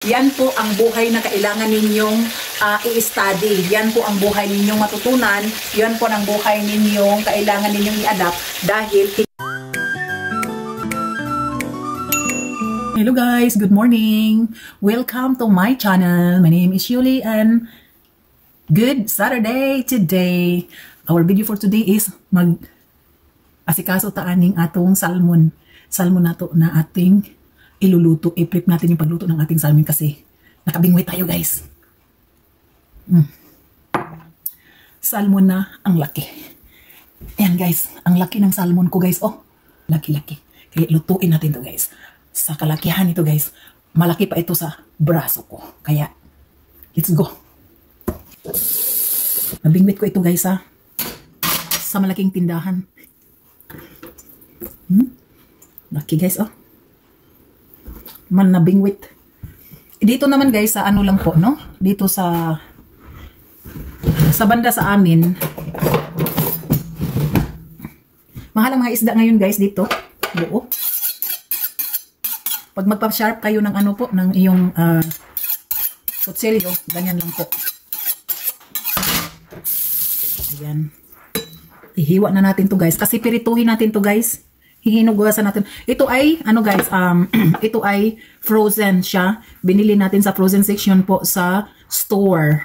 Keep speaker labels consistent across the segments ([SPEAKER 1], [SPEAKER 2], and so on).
[SPEAKER 1] Yan po ang buhay na kailangan ninyong i-study. Yan po ang buhay ninyong matutunan. Yan po ang buhay ninyong kailangan ninyong i-adapt dahil... Hello guys, good morning. Welcome to my channel. My name is Yuli and good Saturday today. Our video for today is asikaso taaning atong salmon. Salmon nato na ating iluluto, i-prep natin yung pagluto ng ating salmon kasi nakabingwit tayo guys. Salmon na ang laki. Ayan guys, ang laki ng salmon ko guys. Oh, laki-laki. Kaya lutuin natin to guys. Sa kalakihan ito guys, malaki pa ito sa braso ko. Kaya, let's go. Nabingwit ko ito guys sa malaking tindahan. Laki guys oh. Man na bingwit. Dito naman guys sa ano lang po no, dito sa banda sa amin, mahal ang mga isda ngayon guys dito. Oo. Pag magpa-sharp kayo ng ano po ng iyong kutsilyo, ganyan lang po. Ayan. Ihiwa na natin to guys kasi pirituhin natin to guys. Hihinugasan natin. Ito ay, ano guys, ito ay frozen siya. Binili natin sa frozen section po sa store.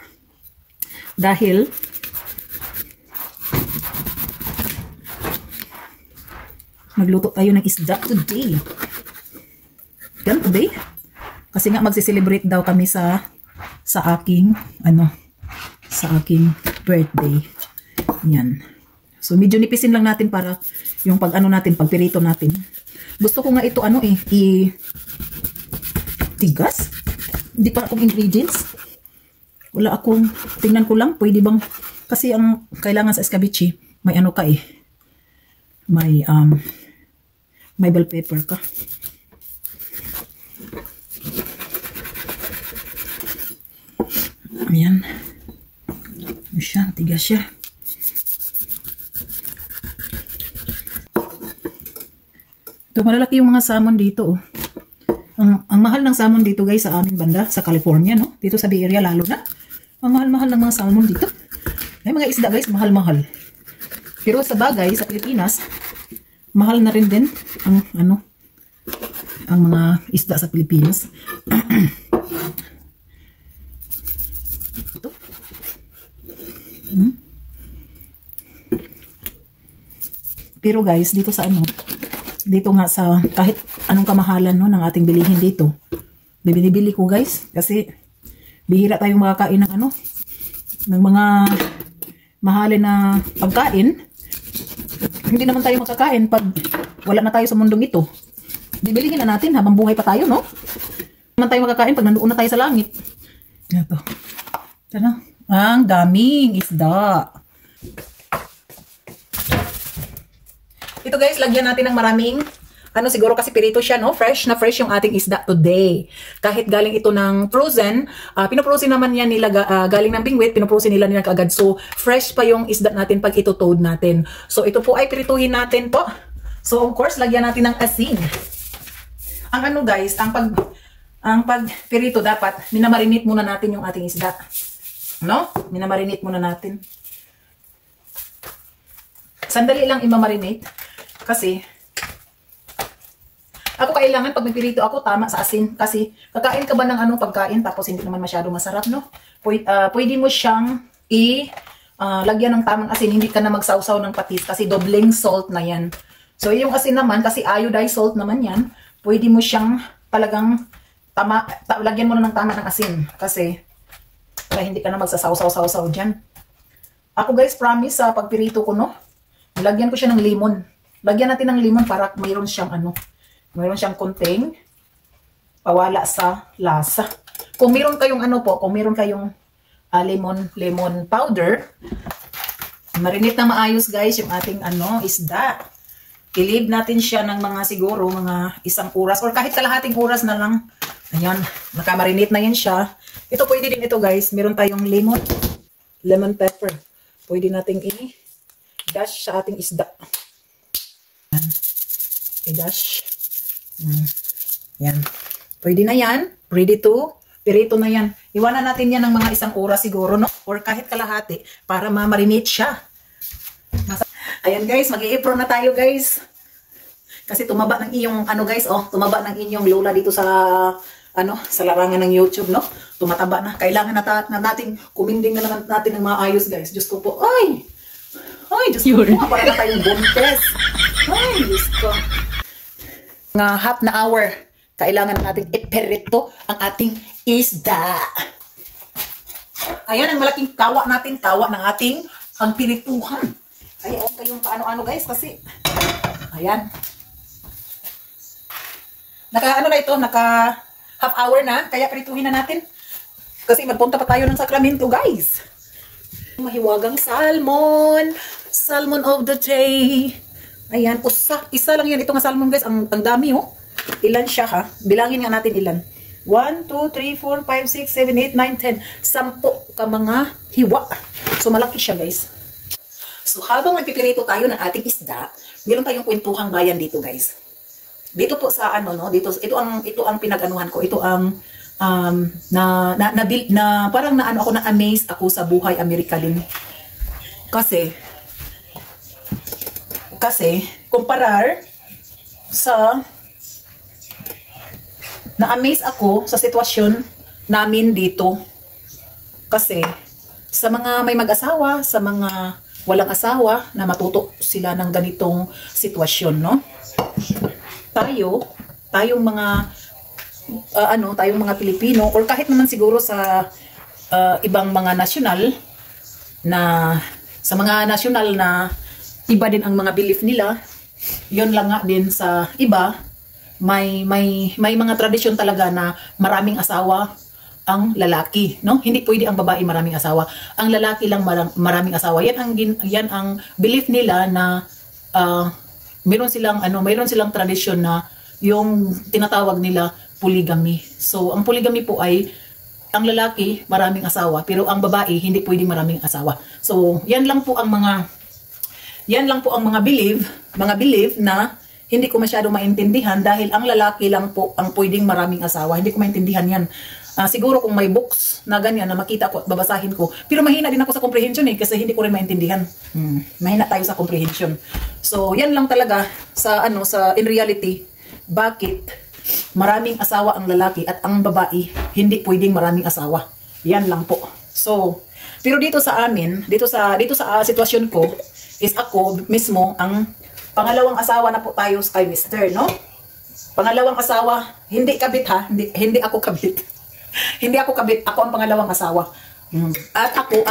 [SPEAKER 1] Dahil, magluto tayo ng isda today. Yan today. Kasi nga magsiselebrate daw kami sa aking, sa aking birthday. Yan. So, medyo nipisin lang natin para yung pag-ano natin, pagpirito natin. Gusto ko nga ito, tigas. Hindi pa akong ingredients. Wala akong, tingnan ko lang, pwede bang, kasi ang kailangan sa escabeche, may ano ka may bell pepper ka. Ayan. Siya, tigas siya. Ito, malalaki yung mga salmon dito. Oh. Ang mahal ng salmon dito guys sa aming banda, sa California, no? Dito sa Bay Area lalo na. Ang mahal-mahal ng mga salmon dito. May mga isda guys, mahal-mahal. Pero sa bagay, sa Pilipinas, mahal na rin din ang mga isda sa Pilipinas. Ito. Pero guys, dito sa dito nga sa kahit anong kamahalan no ng ating bilihin dito, binibili ko guys kasi bihira tayong makakain ng ng mga mahalin na pagkain. Hindi naman tayo makakain pag wala na tayo sa mundong ito. Bibilihin na natin habang buhay pa tayo, no? Hindi naman tayo makakain pag nandoon na tayo sa langit. Ito. Tara, ang daming isda. Ito guys, lagyan natin ng maraming, siguro kasi pirito siya, no? Fresh na fresh yung ating isda today. Kahit galing ito ng frozen, pinoprosin naman yan nila, galing ng bingwit, pinoprosin nila kaagad. So, fresh pa yung isda natin pag ito toad natin. So, ito po ay pirituhin natin po. So, of course, lagyan natin ng asin. Ang guys, ang pagpirito dapat, minamarinate muna natin yung ating isda. No? Minamarinate muna natin. Sandali lang imamarinate. Kasi, ako kailangan pag nagpirito ako, tama sa asin. Kasi, kakain ka ba ng pagkain, tapos hindi naman masyado masarap, no? Pwede mo siyang lagyan ng tamang asin, hindi ka na magsawsaw ng patis, kasi dobleng salt na yan. So, yung asin naman, kasi iodized salt naman yan, pwede mo siyang talagang, lagyan mo na ng tama ng asin. Kasi, para hindi ka na magsasawsaw-sawsaw dyan. Ako guys, promise sa pagpirito ko, no? Lagyan ko siya ng lemon. Lagyan natin ng lemon para mayroon siyang mayroon siyang konting pawala sa lasa. Kung mayroon kayong kung mayroon kayong lemon powder, marinate na maayos guys yung ating isda. I-leave natin siya ng siguro mga 1 oras or kahit kalahating oras na lang. Ayan, nakamarinate na yan siya. Ito pwede din ito guys, meron tayong lemon pepper. Pwede nating i-dash sa ating isda. I-dash. Yan. Pwede na yan. Ready to Pirito na yan. Iwanan natin yan ng mga 1 oras siguro, no? Or kahit kalahati para ma-marinate siya. Ayan guys, mag-i-apron na tayo guys. Kasi tumaba ng iyong, ano guys, oh, tumaba ng inyong lola dito sa, ano, sa larangan ng YouTube, no? Tumataba na. Kailangan na natin, kuminding na naman natin ng maayos guys. Diyos ko po, ay! Ay, Diyos ko po, para na tayong buntes. Ay, Diyos ko. Nga half na hour, kailangan natin iperito ang ating isda. Ayan ang malaking tawa natin, tawa ng ating ang pirituhan. Ay, ewan kayong paano-ano guys, kasi, ayan. Naka, ano na ito, naka half hour na, kaya pirituhin na natin. Kasi magpunta pa tayo ng Sacramento guys. Mahiwagang salmon. Salmon of the day. Ayan, isa lang yan. Ito nga salmon guys, ang dami oh. Ilan siya ha? Bilangin nga natin ilan. 1, 2, 3, 4, 5, 6, 7, 8, 9, 10. 10 ka mga hiwa. So malaki siya guys. So habang nagpipirito tayo ng ating isda, meron tayong kwentuhang bayan dito guys. Dito po sa ano no, dito ito ang pinag-anuhan ko. Ito ang parang naano ako, na amazed ako sa buhay Amerikalin. Kasi kumparar sa na-amaze ako sa sitwasyon namin dito. Kasi sa mga may mag-asawa, sa mga walang asawa, na matuto sila ng ganitong sitwasyon, no? Tayong mga tayong mga Pilipino, or kahit naman siguro sa ibang mga nasyonal na, sa mga nasyonal na iba din ang mga belief nila, yon lang nga din sa iba, may mga tradisyon talaga na maraming asawa ang lalaki, no? Hindi pwede ang babae maraming asawa. Ang lalaki lang maraming asawa. Yan ang belief nila na mayroon silang tradisyon na yung tinatawag nila polygamy. So, ang polygamy po ay ang lalaki maraming asawa, pero ang babae hindi pwede maraming asawa. So, yan lang po ang mga belief na hindi ko masyado maintindihan, dahil ang lalaki lang po ang pwedeng maraming asawa. Hindi ko maintindihan yan. Siguro kung may books na ganyan na makita ko at babasahin ko. Pero mahina din ako sa comprehension kasi hindi ko rin maintindihan. Mahina tayo sa comprehension. So, yan lang talaga sa in reality, bakit maraming asawa ang lalaki at ang babae hindi pwedeng maraming asawa. Yan lang po. So, pero dito sa amin, dito sa sitwasyon ko, is ako mismo ang pangalawang asawa na po tayo kay Mr., no? Pangalawang asawa, hindi kabit ha, hindi ako kabit. Hindi ako kabit, ako ang pangalawang asawa. At ako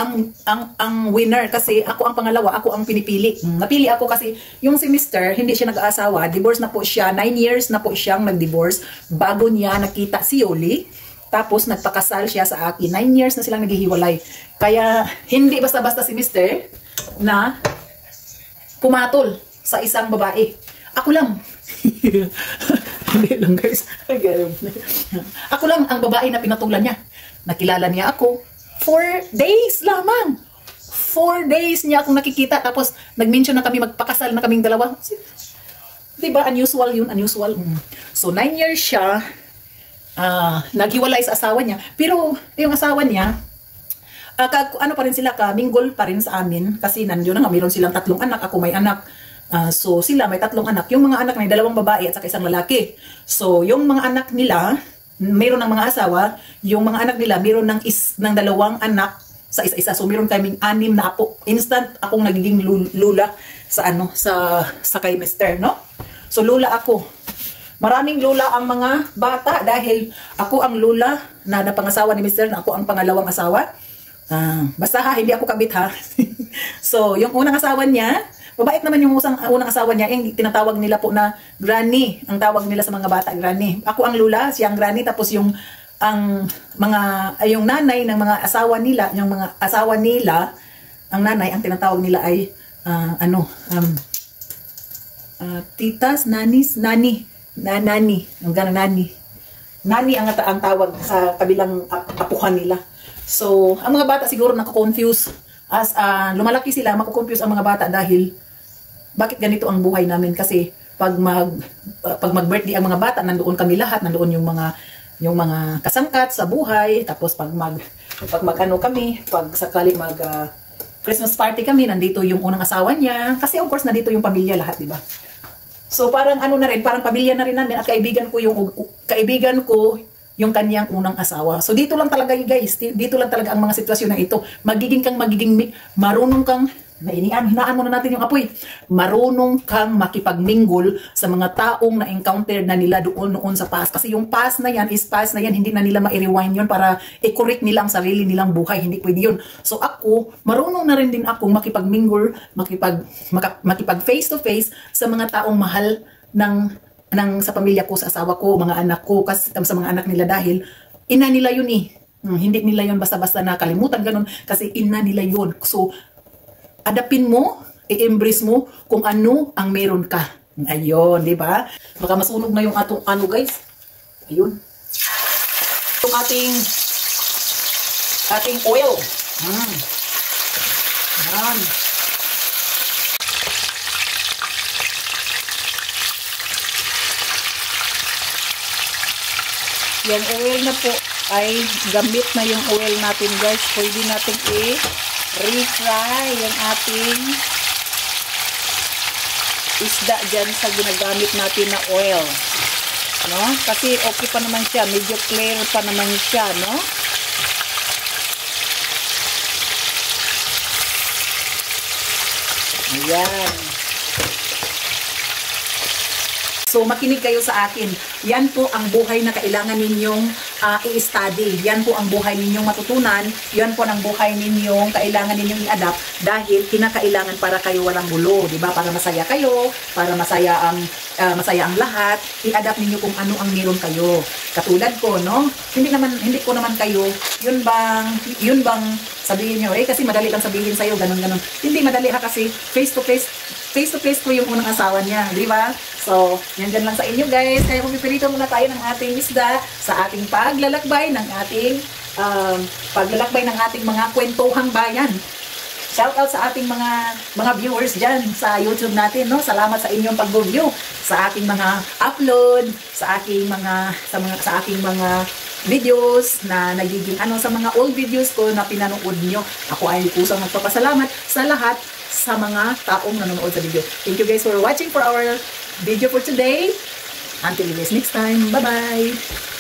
[SPEAKER 1] ang winner, kasi ako ang pangalawa, ako ang pinipili. Napili ako kasi yung si Mr., hindi siya nag-aasawa, divorce na po siya, 9 years na po siyang nag-divorce bago niya nakita si Yoli. Tapos nagpakasal siya sa akin, 9 years na silang naghihiwalay. Kaya hindi basta-basta si Mr. na pumatol sa isang babae. Ako lang. Hindi lang guys. Ako lang ang babae na pinatulan niya. Nakilala niya ako 4 days lamang. 4 days niya akong nakikita. Tapos nag-mention na kami, magpakasal na kaming dalawa. Diba? Unusual yun. Unusual. So 9 years siya naghiwalay sa asawa niya. Pero yung asawa niya, ano pa rin sila, mingle pa rin sa amin. Kasi nandiyon na nga, mayroon silang 3 anak. Ako may anak. So sila may 3 anak. Yung mga anak may 2 babae at saka 1 lalaki. So yung mga anak nila, mayroon ng mga asawa. Yung mga anak nila, mayroon ng 2 anak sa isa-isa. So mayroon kaming 6 na apo. Instant akong nagiging lula sa kay Mr., no? So lula ako. Maraming lula ang mga bata dahil ako ang lula na napangasawa ni Mr. na ako ang pangalawang asawa. Basta ha, hindi ako kabit ha. So yung unang asawa niya, mabait naman yung unang asawa niya, yung tinatawag nila po na granny. Ang tawag nila sa mga bata, granny. Ako ang lula, siya ang granny, tapos yung nanay ng mga asawa nila, ang nanay, ang tinatawag nila ay titas, nanis, nani. Nani, Nani ang tawag sa kabilang apuhan nila. So, ang mga bata siguro nako-confuse. As lumalaki sila, mako-confuse ang mga bata dahil bakit ganito ang buhay namin? Kasi pag mag-birthday ang mga bata, nandoon kami lahat, nandoon yung mga yung mga kasangkat sa buhay. Tapos pag ano kami, pag sakali Christmas party kami, nandito yung unang asawa niya. Kasi of course, nandito yung pamilya lahat, di ba? So parang ano na rin, parang pamilya na rin namin at kaibigan ko yung kanyang unang asawa. So dito lang talaga guys, dito lang talaga ang mga sitwasyon na ito. Magiging marunong kang, hinaan muna natin yung apoy. Marunong kang makipagmingle sa mga taong na-encounter na nila noon sa past. Kasi yung past na yan, hindi na nila ma-rewind yun para i-correct nila ang sarili nilang buhay. Hindi pwede yun. So ako, marunong na rin din akong makipagmingle, makipag face to face sa mga taong mahal sa pamilya ko, sa asawa ko, mga anak ko, kasi sa mga anak nila dahil ina nila yun eh. Hindi nila yun basta-basta nakalimutan ganun kasi ina nila yun. So, adapin mo, i-embrace mo kung ano ang meron ka. Ayun, di ba? Baka masunog na yung atong ano guys. Ayun. Yung ating oil. Yan. Yung oil na po ay gamit na yung oil natin guys. Pwede natin refry yung ating isda dyan sa ginagamit natin na oil. No? Kasi okay pa naman siya. Medyo clear pa naman siya. No? Ayan. So, makinig kayo sa akin. Yan po ang buhay na kailangan ninyong i-study. Yan po ang buhay ninyong matutunan. Yan po ang buhay ninyong kailangan ninyong i-adapt dahil kinakailangan para kayo walang gulo. Diba? Para masaya kayo, para masaya ang lahat. I-adapt ninyo kung ano ang meron kayo. Katulad ko, no? Hindi ko naman kayo, yun bang sabihin nyo, kasi madali lang sabihin sa'yo, ganun. Hindi madali kasi face to face ko yung unang asawa niya, di ba? So, yan dyan lang sa inyo guys. Kaya pipilito muna tayo ng ating isda sa ating paglalakbay ng ating mga kwentuhang bayan. Shout out sa ating mga viewers dyan sa YouTube natin, no? Salamat sa inyong pag-view sa aking mga upload, sa aking mga videos na nagiging sa mga old videos ko na pinanood nyo. Ako ay pusong nagpapasalamat sa lahat sa mga taong nanonood sa video. Thank you guys for watching for our video for today. Until you guys next time. Bye-bye!